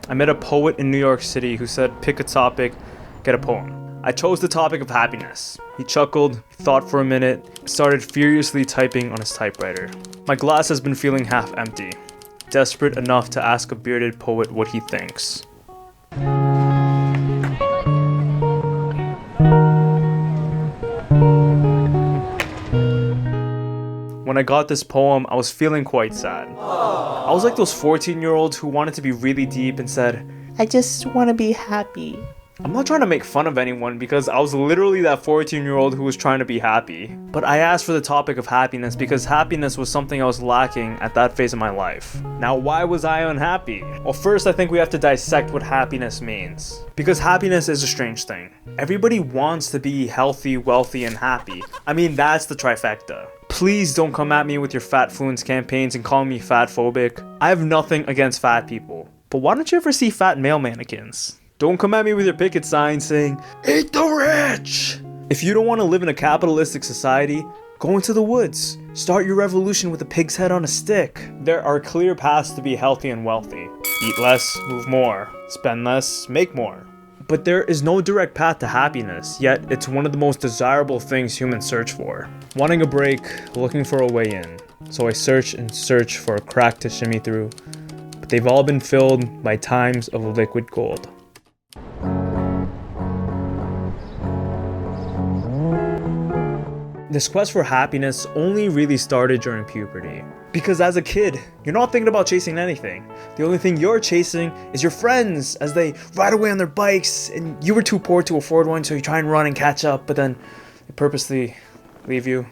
I met a poet in New York City who said, pick a topic, get a poem. I chose the topic of happiness. He chuckled, thought for a minute, started furiously typing on his typewriter. My glass has been feeling half empty, desperate enough to ask a bearded poet what he thinks. When I got this poem, I was feeling quite sad. I was like those 14-year-olds who wanted to be really deep and said, I just want to be happy. I'm not trying to make fun of anyone because I was literally that 14-year-old who was trying to be happy. But I asked for the topic of happiness because happiness was something I was lacking at that phase of my life. Now, why was I unhappy? Well, first, I think we have to dissect what happiness means. Because happiness is a strange thing. Everybody wants to be healthy, wealthy, and happy. I mean, that's the trifecta. Please don't come at me with your fatfluence campaigns and call me fatphobic. I have nothing against fat people. But why don't you ever see fat male mannequins? Don't come at me with your picket signs saying, eat the rich! If you don't want to live in a capitalistic society, go into the woods. Start your revolution with a pig's head on a stick. There are clear paths to be healthy and wealthy. Eat less, move more. Spend less, make more. But there is no direct path to happiness, yet it's one of the most desirable things humans search for. Wanting a break, looking for a way in. So I search and search for a crack to shimmy through, but they've all been filled by times of liquid gold. This quest for happiness only really started during puberty. Because as a kid, you're not thinking about chasing anything. The only thing you're chasing is your friends as they ride away on their bikes, and you were too poor to afford one, so you try and run and catch up, but then they purposely leave you.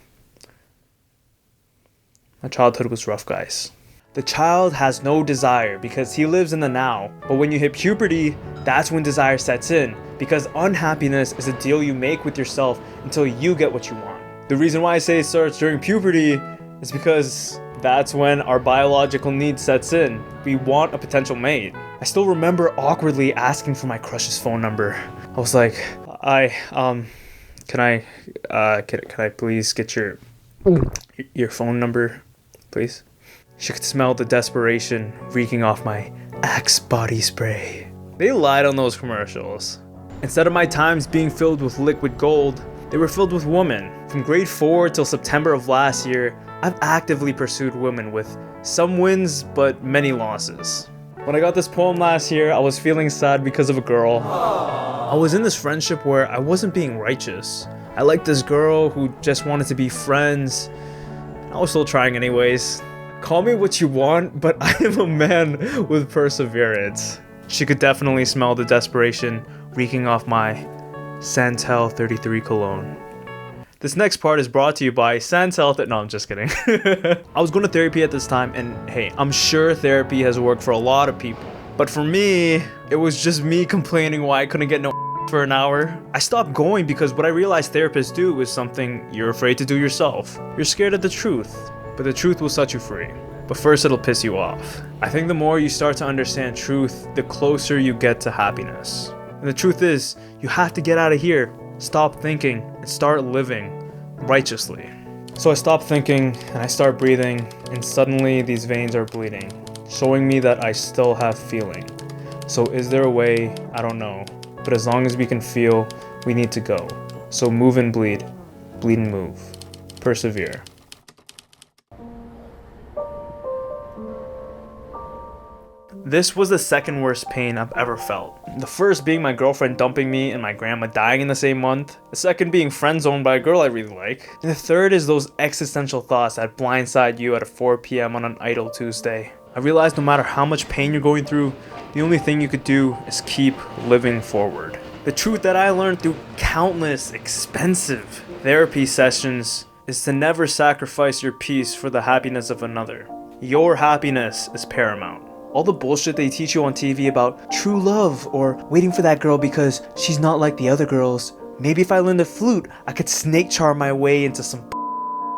My childhood was rough, guys. The child has no desire because he lives in the now. But when you hit puberty, that's when desire sets in. Because unhappiness is a deal you make with yourself until you get what you want. The reason why I say it starts during puberty is because that's when our biological need sets in. We want a potential mate. I still remember awkwardly asking for my crush's phone number. I was like, can I please get your phone number, please? She could smell the desperation reeking off my Axe body spray. They lied on those commercials. Instead of my times being filled with liquid gold, they were filled with women. From grade 4 till September of last year, I've actively pursued women with some wins but many losses. When I got this poem last year, I was feeling sad because of a girl. I was in this friendship where I wasn't being righteous. I liked this girl who just wanted to be friends. I was still trying anyways. Call me what you want, but I am a man with perseverance. She could definitely smell the desperation reeking off my Santel 33 cologne. This next part is brought to you by Santel. No, I'm just kidding. I was going to therapy at this time, and hey, I'm sure therapy has worked for a lot of people. But for me, it was just me complaining why I couldn't get no for an hour. I stopped going because what I realized therapists do is something you're afraid to do yourself. You're scared of the truth, but the truth will set you free. But first it'll piss you off. I think the more you start to understand truth, the closer you get to happiness. And the truth is, you have to get out of here, stop thinking, and start living righteously. So I stop thinking, and I start breathing, and suddenly these veins are bleeding, showing me that I still have feeling. So is there a way? I don't know. But as long as we can feel, we need to go. So move and bleed. Bleed and move. Persevere. This was the second worst pain I've ever felt. The first being my girlfriend dumping me and my grandma dying in the same month. The second being friend-zoned by a girl I really like. And the third is those existential thoughts that blindside you at 4 p.m. on an idle Tuesday. I realized no matter how much pain you're going through, the only thing you could do is keep living forward. The truth that I learned through countless expensive therapy sessions is to never sacrifice your peace for the happiness of another. Your happiness is paramount. All the bullshit they teach you on TV about true love or waiting for that girl because she's not like the other girls. Maybe if I learned the flute, I could snake charm my way into some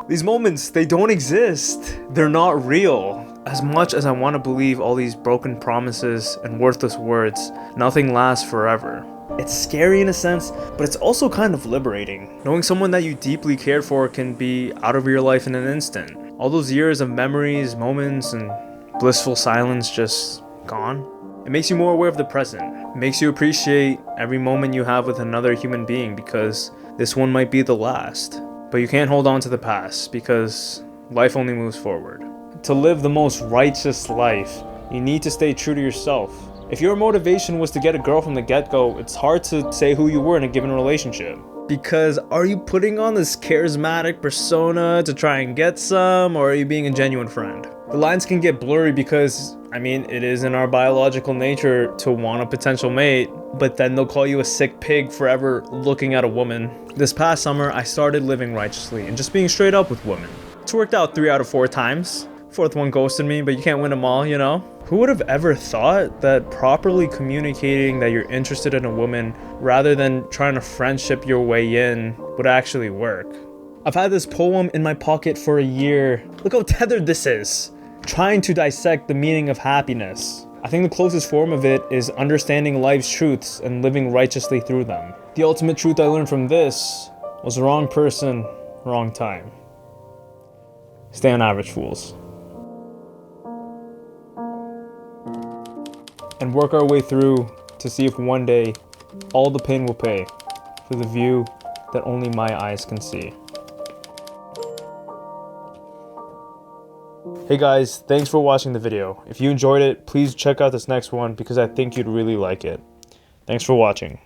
These moments, they don't exist. They're not real. As much as I want to believe all these broken promises and worthless words, nothing lasts forever. It's scary in a sense, but it's also kind of liberating. Knowing someone that you deeply cared for can be out of your life in an instant. All those years of memories, moments, and blissful silence just gone. It makes you more aware of the present. It makes you appreciate every moment you have with another human being because this one might be the last. But you can't hold on to the past because life only moves forward. To live the most righteous life, you need to stay true to yourself. If your motivation was to get a girl from the get-go, it's hard to say who you were in a given relationship. Because are you putting on this charismatic persona to try and get some, or are you being a genuine friend? The lines can get blurry because, it is in our biological nature to want a potential mate, but then they'll call you a sick pig forever looking at a woman. This past summer, I started living righteously and just being straight up with women. It's worked out 3 out of 4 times. 4th one ghosted me, but you can't win them all, you know? Who would have ever thought that properly communicating that you're interested in a woman rather than trying to friendship your way in would actually work? I've had this poem in my pocket for a year. Look how tethered this is. Trying to dissect the meaning of happiness. I think the closest form of it is understanding life's truths and living righteously through them. The ultimate truth I learned from this was wrong person, wrong time. Stay on average, fools. And work our way through to see if one day all the pain will pay for the view that only my eyes can see. Hey guys, thanks for watching the video. If you enjoyed it, please check out this next one because I think you'd really like it. Thanks for watching.